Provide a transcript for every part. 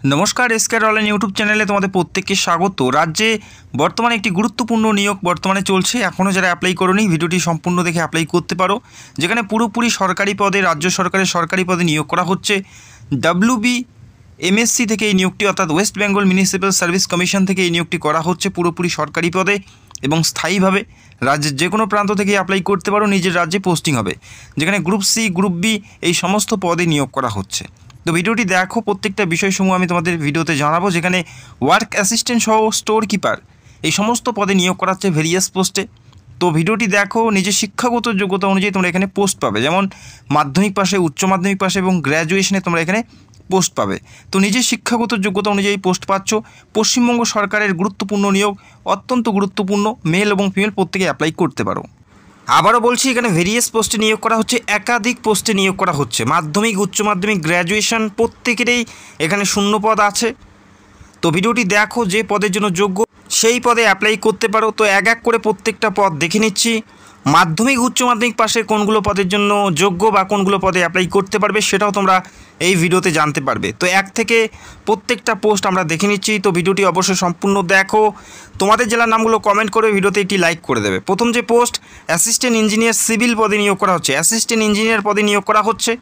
नमस्कार SKR online YouTube चैनले तुम्हारे प्रत्येक स्वागत। राज्य बर्तमाने एक गुरुत्वपूर्ण नियोग बर्तमाने चलছে। एखोनो যারা অ্যাপ্লাই করোনি ভিডিওটি সম্পূর্ণ দেখে অ্যাপ্লাই করতে পারো, যেখানে পুরোপুরি সরকারি পদে রাজ্য সরকারের সরকারি পদে নিয়োগ করা হচ্ছে। WBMSC থেকে এই নিয়োগটি অর্থাৎ West Bengal municipal service commission থেকে এই নিয়োগটি করা হচ্ছে পুরোপুরি সরকারি পদে এবং স্থায়ীভাবে রাজ্যের যে কোনো প্রান্ত থেকে অ্যাপ্লাই করতে পারো। নিজের রাজ্যে পোস্টিং হবে, যেখানে গ্রুপ সি গ্রুপ বি এই সমস্ত পদে নিয়োগ করা হচ্ছে। তো ভিডিওটি দেখো, প্রত্যেকটা বিষয়সমূহ আমি তোমাদের ভিডিওতে জানাবো। যেখানে ওয়ার্ক অ্যাসিস্ট্যান্ট সহ স্টোর কিপার এই সমস্ত পদে নিয়োগ করা হচ্ছে ভেরিয়াস পোস্টে। তো ভিডিওটি দেখো, নিজের শিক্ষাগত যোগ্যতা অনুযায়ী তোমরা এখানে পোস্ট পাবে, যেমন মাধ্যমিক পাশে, উচ্চ মাধ্যমিক পাশে এবং গ্র্যাজুয়েশনে তোমরা এখানে পোস্ট পাবে। তো নিজের শিক্ষাগত যোগ্যতা অনুযায়ী পোস্ট পাচ্ছ। পশ্চিমবঙ্গ সরকারের গুরুত্বপূর্ণ নিয়োগ, অত্যন্ত গুরুত্বপূর্ণ, মেল এবং ফিমেল প্রত্যেকে অ্যাপ্লাই করতে পারো। আবারও বলছি, এখানে ভেরিয়াস পোস্টে নিয়োগ করা হচ্ছে, একাধিক পোস্টে নিয়োগ করা হচ্ছে। মাধ্যমিক, উচ্চ মাধ্যমিক, গ্র্যাজুয়েশন প্রত্যেকেরই এখানে শূন্য পদ আছে। তো ভিডিওটি দেখো, যে পদের জন্য যোগ্য সেই পদে অ্যাপ্লাই করতে পারো। তো এক এক করে প্রত্যেকটা পদ দেখে নিচ্ছি। মাধ্যমিক, উচ্চ মাধ্যমিক পাশে কোনগুলো পদের জন্য যোগ্য বা কোনগুলো পদে অ্যাপ্লাই করতে পারবে সেটাও তোমরা এই ভিডিওতে জানতে পারবে। তো এক থেকে প্রত্যেকটা পোস্ট আমরা দেখে নিচ্ছি। তো ভিডিওটি অবশ্যই সম্পূর্ণ দেখো। তোমাদের জেলার নামগুলো কমেন্ট করে ভিডিওতে একটি লাইক করে দেবে। প্রথম যে পোস্ট, অ্যাসিস্ট্যান্ট ইঞ্জিনিয়ার সিভিল পদে নিয়োগ করা হচ্ছে। অ্যাসিস্ট্যান্ট ইঞ্জিনিয়ার পদে নিয়োগ করা হচ্ছে।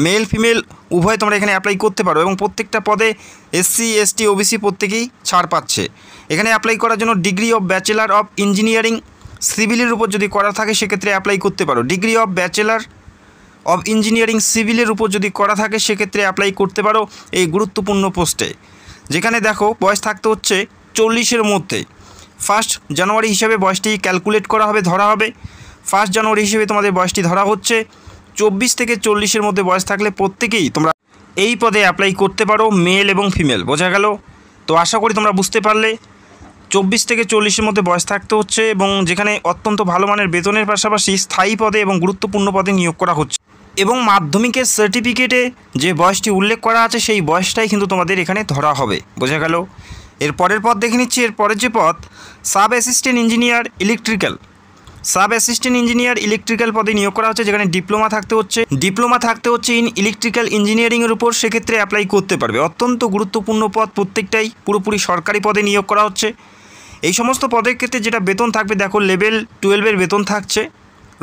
মেল ফিমেল উভয় তোমরা এখানে অ্যাপ্লাই করতে পারো এবং প্রত্যেকটা পদে SC ST OBC প্রত্যেকেই ছাড় পাচ্ছে। এখানে অ্যাপ্লাই করার জন্য degree of bachelor of engineering সিভিলের উপর যদি করা থাকে সেক্ষেত্রে অ্যাপ্লাই করতে পারো। Degree of bachelor of engineering সিভিলের উপর যদি করা থাকে সেক্ষেত্রে অ্যাপ্লাই করতে পারো এই গুরুত্বপূর্ণ পোস্টে। যেখানে দেখো বয়স থাকতে হচ্ছে 40-এর মধ্যে। 1 জানুয়ারি হিসেবে বয়সটি ক্যালকুলেট করা হবে, ধরা হবে। 1 জানুয়ারি হিসেবে তোমাদের বয়সটি ধরা হচ্ছে। 24 থেকে 40-এর মধ্যে বয়স থাকলে প্রত্যেকেই তোমরা এই পদে অ্যাপ্লাই করতে পারো, মেল এবং ফিমেল। বোঝা গেল? তো আশা করি তোমরা বুঝতে পারলে। 24 থেকে 40-এর মধ্যে বয়স থাকতে হচ্ছে এবং যেখানে অত্যন্ত ভালো মানের বেতনের পাশাপাশি স্থায়ী পদে এবং গুরুত্বপূর্ণ পদে নিয়োগ করা হচ্ছে। এবং মাধ্যমিকের সার্টিফিকেটে যে বয়সটি উল্লেখ করা আছে সেই বয়সটাই কিন্তু তোমাদের এখানে ধরা হবে। বোঝা গেল? এর পরের পদ দেখে নিচ্ছি। এর পরের যে পদ, sub assistant engineer electrical. Sub assistant engineer electrical পদে নিয়োগ করা হচ্ছে, যেখানে ডিপ্লোমা থাকতে হচ্ছে ইন ইলেকট্রিক্যাল ইঞ্জিনিয়ারিংয়ের উপর। সেক্ষেত্রে অ্যাপ্লাই করতে পারবে। অত্যন্ত গুরুত্বপূর্ণ পদ, প্রত্যেকটাই পুরোপুরি সরকারি পদে নিয়োগ করা হচ্ছে। এই সমস্ত পদের ক্ষেত্রে যেটা বেতন থাকবে দেখো, লেভেল 12-এর বেতন থাকছে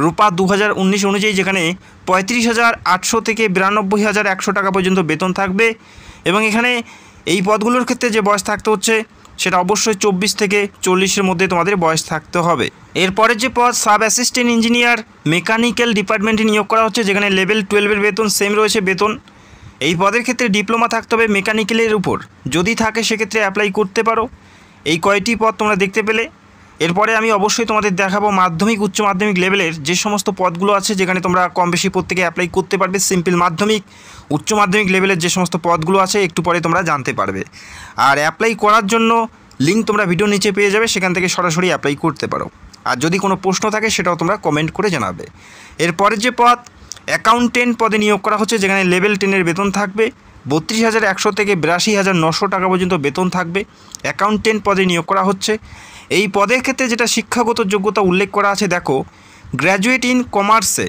রূপা 2019 অনুযায়ী, যেখানে 35,800 থেকে 92,100 টাকা পর্যন্ত বেতন থাকবে। এবং এখানে এই পদগুলোর ক্ষেত্রে যে বয়স থাকতে হচ্ছে সেটা অবশ্যই 24 থেকে 40-এর মধ্যে তোমাদের বয়স থাকতে হবে। এরপরের যে পদ, সাব অ্যাসিস্ট্যান্ট ইঞ্জিনিয়ার মেকানিক্যাল ডিপার্টমেন্টে নিয়োগ করা হচ্ছে, যেখানে লেভেল 12-এর বেতন সেম রয়েছে বেতন। এই পদের ক্ষেত্রে ডিপ্লোমা থাকতে হবে মেকানিক্যালের উপর, যদি থাকে সেক্ষেত্রে অ্যাপ্লাই করতে পারো। এই কয়টি পদ তোমরা দেখতে পেলে। এরপরে আমি অবশ্যই তোমাদের দেখাবো মাধ্যমিক, উচ্চ মাধ্যমিক লেভেলের যে সমস্ত পদগুলো আছে, যেখানে তোমরা কম বেশি প্রত্যেকে অ্যাপ্লাই করতে পারবে। সিম্পল মাধ্যমিক, উচ্চ মাধ্যমিক লেভেলের যে সমস্ত পদগুলো আছে একটু পরে তোমরা জানতে পারবে। আর অ্যাপ্লাই করার জন্য লিঙ্ক তোমরা ভিডিও নিচে পেয়ে যাবে, সেখান থেকে সরাসরি অ্যাপ্লাই করতে পারো। আর যদি কোনো প্রশ্ন থাকে সেটাও তোমরা কমেন্ট করে জানাবে। এরপরের যে পদ, অ্যাকাউন্টেন্ট পদে নিয়োগ করা হচ্ছে, যেখানে লেভেল 10-এর বেতন থাকবে 32,100 থেকে 82,900 টাকা পর্যন্ত বেতন থাকবে। অ্যাকাউন্টেন্ট পদে নিয়োগ করা হচ্ছে। এই পদের ক্ষেত্রে যেটা শিক্ষাগত যোগ্যতা উল্লেখ করা আছে দেখো, গ্র্যাজুয়েট ইন কমার্সে,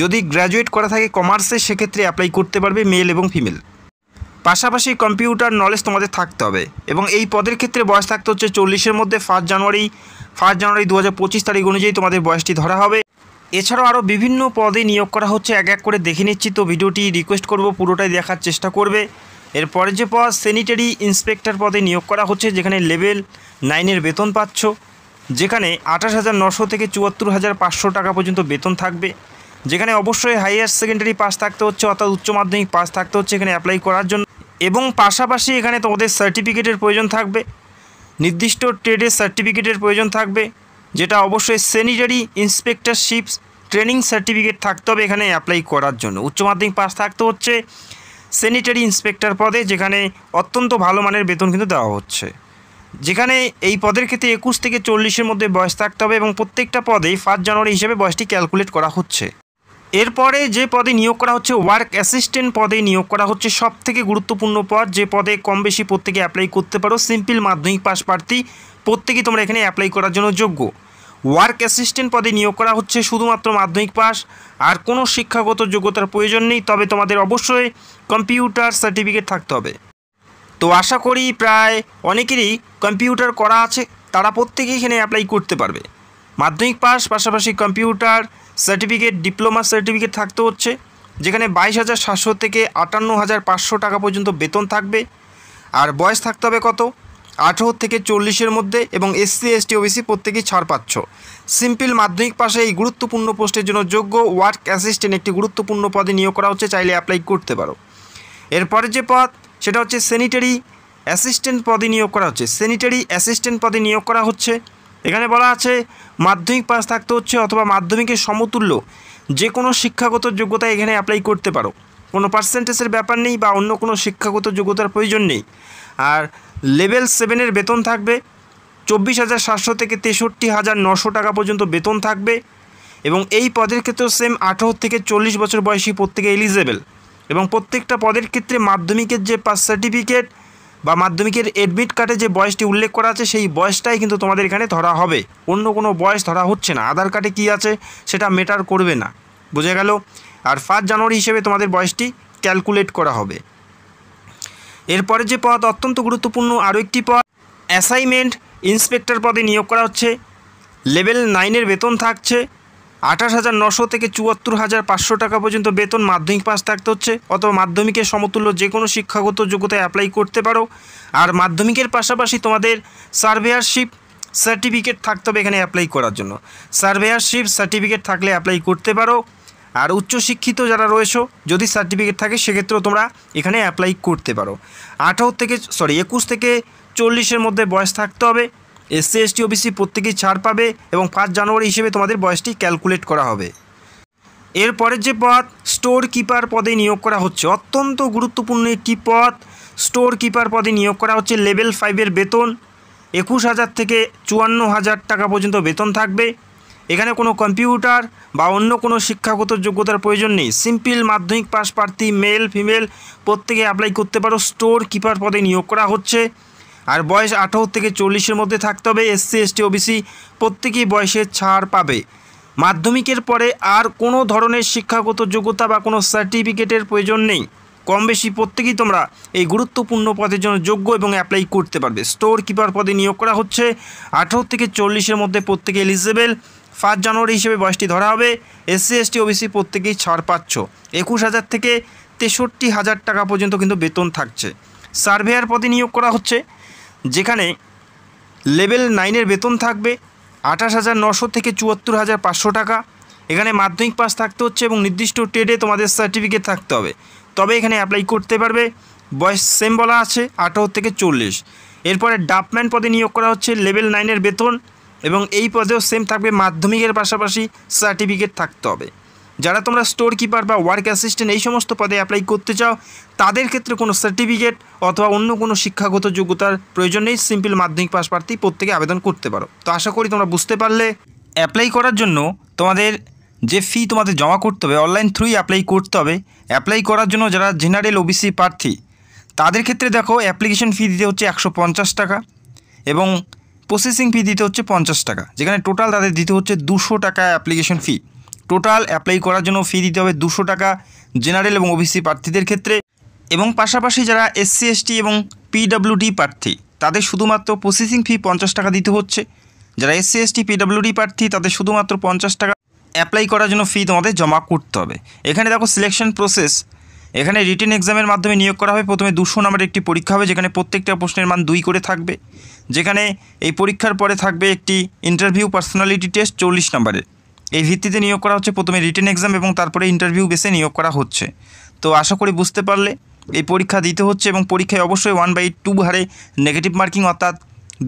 যদি গ্র্যাজুয়েট করা থাকে কমার্সে সেক্ষেত্রে অ্যাপ্লাই করতে পারবে মেল এবং ফিমেল। পাশাপাশি কম্পিউটার নলেজ তোমাদের থাকতে হবে। এবং এই পদের ক্ষেত্রে বয়স থাকতে হচ্ছে 40-এর মধ্যে। 1 জানুয়ারি 2025 তারিখ অনুযায়ী তোমাদের বয়সটি ধরা হবে। এছাড়াও আরও বিভিন্ন পদে নিয়োগ করা হচ্ছে, এক এক করে দেখে নিচ্ছি। তো ভিডিওটি রিকোয়েস্ট করব পুরোটাই দেখার চেষ্টা করবে। এরপরে যে পদ, স্যানিটারি ইন্সপেক্টর পদে নিয়োগ করা হচ্ছে, যেখানে লেভেল 9-এর বেতন পাচ্ছ, যেখানে 28,900 থেকে 74,500 টাকা পর্যন্ত বেতন থাকবে। যেখানে অবশ্যই হাইয়ার সেকেন্ডারি পাস থাকতে হচ্ছে, অর্থাৎ উচ্চ মাধ্যমিক পাস থাকতে হচ্ছে এখানে অ্যাপ্লাই করার জন্য। এবং পাশাপাশি এখানে তোমাদের সার্টিফিকেটের প্রয়োজন থাকবে, নির্দিষ্ট ট্রেডের সার্টিফিকেটের প্রয়োজন থাকবে, যেটা অবশ্যই স্যানিটারি ইন্সপেক্টরশিপ ট্রেনিং সার্টিফিকেট থাকতে হবে এখানে অ্যাপ্লাই করার জন্য। উচ্চ মাধ্যমিক পাস থাকতে হচ্ছে স্যানিটারি ইন্সপেক্টর পদে, যেখানে অত্যন্ত ভালো মানের বেতন কিন্তু দেওয়া হচ্ছে। যেখানে এই পদের ক্ষেত্রে 21 থেকে 40-এর মধ্যে বয়স থাকতে হবে এবং প্রত্যেকটা পদেই 1 জানুয়ারি হিসেবে বয়সটি ক্যালকুলেট করা হচ্ছে। এরপরে যে পদে নিয়োগ করা হচ্ছে, ওয়ার্ক অ্যাসিস্ট্যান্ট পদে নিয়োগ করা হচ্ছে। সব থেকে গুরুত্বপূর্ণ পদ, যে পদে কম বেশি প্রত্যেকে অ্যাপ্লাই করতে পারো। সিম্পল মাধ্যমিক পাস প্রার্থী প্রত্যেকেই তোমরা এখানে অ্যাপ্লাই করার জন্য যোগ্য। ওয়ার্ক অ্যাসিস্ট্যান্ট পদে নিয়োগ করা হচ্ছে, শুধুমাত্র মাধ্যমিক পাস, আর কোনো শিক্ষাগত যোগ্যতার প্রয়োজন নেই। তবে তোমাদের অবশ্যই কম্পিউটার সার্টিফিকেট থাকতে হবে। তো আশা করি প্রায় অনেকেরই কম্পিউটার করা আছে, তারা প্রত্যেকেই এখানে অ্যাপ্লাই করতে পারবে। মাধ্যমিক পাস পাশাপাশি কম্পিউটার সার্টিফিকেট, ডিপ্লোমা সার্টিফিকেট থাকতে হচ্ছে, যেখানে 22,700 থেকে 58,500 টাকা পর্যন্ত বেতন থাকবে। আর বয়স থাকতে হবে কত, 18 থেকে 40-এর মধ্যে, এবং SC ST OBC প্রত্যেকেই ছাড় পাচ্ছ। সিম্পল মাধ্যমিক পাশে এই গুরুত্বপূর্ণ পোস্টের জন্য যোগ্য ওয়ার্ক অ্যাসিস্ট্যান্ট একটি গুরুত্বপূর্ণ পদে নিয়োগ করা হচ্ছে, চাইলে অ্যাপ্লাই করতে পারো। এরপরে যে পদ সেটা হচ্ছে স্যানিটারি অ্যাসিস্ট্যান্ট পদে নিয়োগ করা হচ্ছে। স্যানিটারি অ্যাসিস্ট্যান্ট পদে নিয়োগ করা হচ্ছে, এখানে বলা আছে মাধ্যমিক পাস থাকতে হচ্ছে অথবা মাধ্যমিকের সমতুল্য যে কোনো শিক্ষাগত যোগ্যতা এখানে অ্যাপ্লাই করতে পারো। কোনো পার্সেন্টেজের ব্যাপার নেই বা অন্য কোনো শিক্ষাগত যোগ্যতার প্রয়োজন নেই। আর লেভেল 7-এর বেতন থাকবে 24,700 থেকে 63,900 টাকা পর্যন্ত বেতন থাকবে। এবং এই পদের ক্ষেত্রেও সেম 18 থেকে 40 বছর বয়সী প্রত্যেকে এলিজেবল। এবং প্রত্যেকটা পদের ক্ষেত্রে মাধ্যমিকের যে পাস সার্টিফিকেট বা মাধ্যমিকের অ্যাডমিট কার্ডে যে বয়সটি উল্লেখ করা আছে সেই বয়সটাই কিন্তু তোমাদের এখানে ধরা হবে, অন্য কোনো বয়স ধরা হচ্ছে না। আধার কার্ডে কী আছে সেটা ম্যাটার করবে না, বোঝা গেল। আর 1 জানুয়ারি হিসেবে তোমাদের বয়সটি ক্যালকুলেট করা হবে। এরপরে যে পদ অত্যন্ত গুরুত্বপূর্ণ আরও একটি পদ, অ্যাসাইনমেন্ট ইন্সপেক্টর পদে নিয়োগ করা হচ্ছে। লেভেল 9-এর বেতন থাকছে 28,900 থেকে 74,500 টাকা পর্যন্ত বেতন। মাধ্যমিক পাস থাকতে হচ্ছে অথবা মাধ্যমিকের সমতুল্য যে কোনো শিক্ষাগত যোগ্যতায় অ্যাপ্লাই করতে পারো। আর মাধ্যমিকের পাশাপাশি তোমাদের সার্ভেয়ারশিপ সার্টিফিকেট থাকতে হবে এখানে অ্যাপ্লাই করার জন্য। সার্ভেয়ারশিপ সার্টিফিকেট থাকলে অ্যাপ্লাই করতে পারো। আর উচ্চশিক্ষিত যারা রয়েছো যদি সার্টিফিকেট থাকে সেক্ষেত্রেও তোমরা এখানে অ্যাপ্লাই করতে পারো। 21 থেকে 40-এর মধ্যে বয়স থাকতে হবে। SC ST OBC প্রত্যেকেই ছাড় পাবে এবং 1 জানুয়ারি হিসেবে তোমাদের বয়সটি ক্যালকুলেট করা হবে। এরপরের যে পদ স্টোর কিপার পদে নিয়োগ করা হচ্ছে, অত্যন্ত গুরুত্বপূর্ণ একটি পদ। স্টোর কিপার পদে নিয়োগ করা হচ্ছে। লেভেল 5-এর বেতন 21,000 থেকে 54,000 টাকা পর্যন্ত বেতন থাকবে। এখানে কোনো কম্পিউটার বা অন্য কোনো শিক্ষাগত যোগ্যতার প্রয়োজন নেই। সিম্পল মাধ্যমিক পাস প্রার্থী মেল ফিমেল প্রত্যেকে অ্যাপ্লাই করতে পারো। স্টোর কিপার পদে নিয়োগ করা হচ্ছে। আর বয়স 18 থেকে 40-এর মধ্যে থাকতে হবে। SC ST OBC প্রত্যেকেই বয়সের ছাড় পাবে। মাধ্যমিকের পরে আর কোনো ধরনের শিক্ষাগত যোগ্যতা বা কোনো সার্টিফিকেটের প্রয়োজন নেই। কম বেশি প্রত্যেকেই তোমরা এই গুরুত্বপূর্ণ পদের জন্য যোগ্য এবং অ্যাপ্লাই করতে পারবে। স্টোর কিপার পদে নিয়োগ করা হচ্ছে। 18 থেকে 40-এর মধ্যে প্রত্যেকে এলিজেবল। 1 জানুয়ারি হিসেবে বয়সটি ধরা হবে। SC ST OBC প্রত্যেকেই ছাড় পাচ্ছ। 21,000 থেকে 63,000 টাকা পর্যন্ত কিন্তু বেতন থাকছে। সার্ভেয়ার পদে নিয়োগ করা হচ্ছে, যেখানে লেভেল 9-এর বেতন থাকবে 28,900 থেকে 74,500 টাকা। এখানে মাধ্যমিক পাস থাকতে হচ্ছে এবং নির্দিষ্ট ট্রেডে তোমাদের সার্টিফিকেট থাকতে হবে, তবে এখানে অ্যাপ্লাই করতে পারবে। বয়স সেম বলা আছে 18 থেকে 40। এরপরে ডাবম্যান পদে নিয়োগ করা হচ্ছে। লেভেল 9-এর বেতন এবং এই পদেও সেম থাকবে, মাধ্যমিকের পাশাপাশি সার্টিফিকেট থাকতে হবে। যারা তোমরা স্টোর কিপার বা ওয়ার্ক অ্যাসিস্ট্যান্ট এই সমস্ত পদে অ্যাপ্লাই করতে চাও তাদের ক্ষেত্রে কোনো সার্টিফিকেট অথবা অন্য কোনো শিক্ষাগত যোগ্যতার প্রয়োজন নেই। সিম্পল মাধ্যমিক পাস প্রার্থী প্রত্যেকে আবেদন করতে পারো। তো আশা করি তোমরা বুঝতে পারলে। অ্যাপ্লাই করার জন্য তোমাদের যে ফি তোমাদের জমা করতে হবে, অনলাইন থ্রুই অ্যাপ্লাই করতে হবে। অ্যাপ্লাই করার জন্য যারা জেনারেল OBC প্রার্থী তাদের ক্ষেত্রে দেখো অ্যাপ্লিকেশন ফি দিতে হচ্ছে 150 টাকা এবং প্রসেসিং ফি দিতে হচ্ছে 50 টাকা, যেখানে টোটাল তাদের দিতে হচ্ছে 200 টাকা অ্যাপ্লিকেশন ফি। টোটাল অ্যাপ্লাই করার জন্য ফি দিতে হবে 200 টাকা জেনারেল এবং OBC প্রার্থীদের ক্ষেত্রে। এবং পাশাপাশি যারা SC ST এবং PWD প্রার্থী তাদের শুধুমাত্র প্রসেসিং ফি 50 টাকা দিতে হচ্ছে। যারা SC ST PWD প্রার্থী তাদের শুধুমাত্র 50 টাকা অ্যাপ্লাই করার জন্য ফি তোমাদের জমা করতে হবে। এখানে দেখো সিলেকশন প্রসেস, এখানে রিটেন এক্সামের মাধ্যমে নিয়োগ করা হবে। প্রথমে 200 নম্বরের একটি পরীক্ষা হবে, যেখানে প্রত্যেকটা প্রশ্নের মান 2 করে থাকবে। যেখানে এই পরীক্ষার পরে থাকবে একটি ইন্টারভিউ পার্সোনালিটি টেস্ট 40 নম্বরের। এই ভিত্তিতে নিয়োগ করা হচ্ছে। প্রথমে রিটেন এক্সাম এবং তারপরে ইন্টারভিউ বেসে নিয়োগ করা হচ্ছে। তো আশা করি বুঝতে পারলে। এই পরীক্ষা দিতে হচ্ছে এবং পরীক্ষায় অবশ্যই 1/2 হারে নেগেটিভ মার্কিং, অর্থাৎ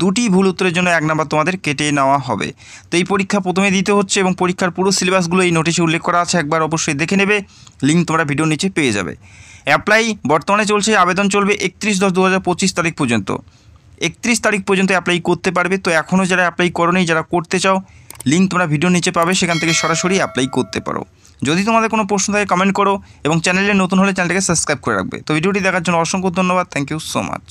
2টি ভুল উত্তরের জন্য 1 নম্বর তোমাদের কেটে নেওয়া হবে। তো এই পরীক্ষা প্রথমে দিতে হচ্ছে এবং পরীক্ষার পুরো সিলেবাসগুলো এই নোটিশে উল্লেখ করা আছে, একবার অবশ্যই দেখে নেবে। লিঙ্ক তোমরা ভিডিওর নিচে পেয়ে যাবে। অ্যাপ্লাই বর্তমানে চলছে, আবেদন চলবে 31/10/2025 তারিখ পর্যন্ত। 31 তারিখ পর্যন্ত অ্যাপ্লাই করতে পারবে। তো এখনও যারা অ্যাপ্লাই করোনি, যারা করতে চাও, লিঙ্ক তোমরা ভিডিওর নিচে পাবে, সেখান থেকে সরাসরি অ্যাপ্লাই করতে পারো। যদি তোমাদের কোনো প্রশ্ন থাকে কমেন্ট করো এবং চ্যানেলে নতুন হলে চ্যানেলটাকে সাবস্ক্রাইব করে রাখবে। তো ভিডিওটি দেখার জন্য অসংখ্য ধন্যবাদ। Thank you so much.